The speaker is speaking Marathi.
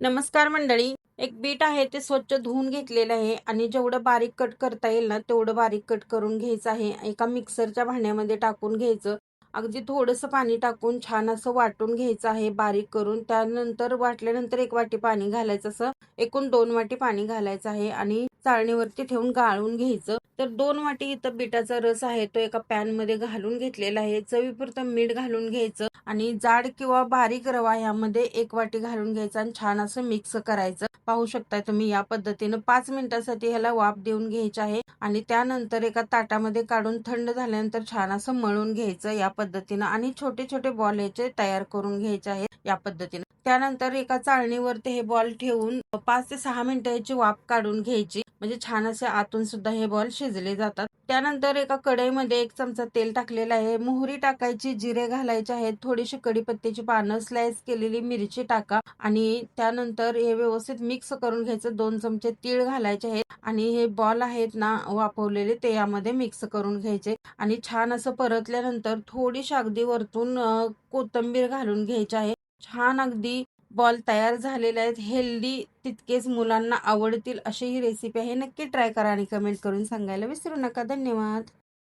नमस्कार मंडळी. एक बीट आहे ते स्वच्छ धुवून घेतलेलं आहे आणि जेवढं बारीक कट करता येईल ना तेवढं बारीक कट करून घ्यायचं आहे. एका मिक्सरच्या भांड्यामध्ये टाकून घ्यायचं. अगदी थोडंसं पाणी टाकून छान असं वाटून घ्यायचं आहे बारीक करून. त्यानंतर वाटल्यानंतर 1 वाटी पाणी घालायचं, असं एकूण 2 वाटी पाणी घालायचं आहे आणि चाळणीवरती ठेवून गाळून घ्यायचं. तर 2 वाटी इथं बीटाचा रस आहे तो एका पॅन मध्ये घालून घेतलेला आहे. चवीपुरतं मीठ घालून घ्यायचं आणि जाड किंवा बारीक रवा यामध्ये 1 वाटी घालून घ्यायचा आणि छान असं मिक्स करायचं. पाहू शकताय तुम्ही या पद्धतीनं 5 मिनिटांसाठी ह्याला वाफ देऊन घ्यायची आहे आणि त्यानंतर एका ताटामध्ये काढून थंड झाल्यानंतर छान असं मळून घ्यायचं या पद्धतीनं आणि छोटे छोटे बॉल याचे तयार करून घ्यायचे आहेत या पद्धतीनं. त्यानंतर एका चाळणीवरती हे बॉल ठेवून 5 ते 6 मिनिटांची वाफ काढून घ्यायची, म्हणजे छान असे आतून सुद्धा हे बॉल शिजले जातात. त्यानंतर एका कढईमध्ये 1 चमचा तेल टाकलेला आहे. मोहरी टाकायची, जिरे घालायचे आहेत, थोडीशी कढीपत्त्याची पानं, स्लाइस केलेली मिरची टाका आणि त्यानंतर हे व्यवस्थित मिक्स करून घ्यायचं. 2 चमचे तीळ घालायचे आहेत आणि हे बॉल आहेत ना वाफवलेले ते यामध्ये मिक्स करून घ्यायचे आणि छान असं परतल्यानंतर थोडीशी अगदी वरतून कोथिंबीर घालून घ्यायची आहे. छान अगदी बॉल तयार झालेले आहेत. हेल्दी तितकेच मुलांना आवडतील अशी ही रेसिपी आहे. नक्की ट्राय करा आणि कमेंट करून सांगायला विसरू नका. धन्यवाद.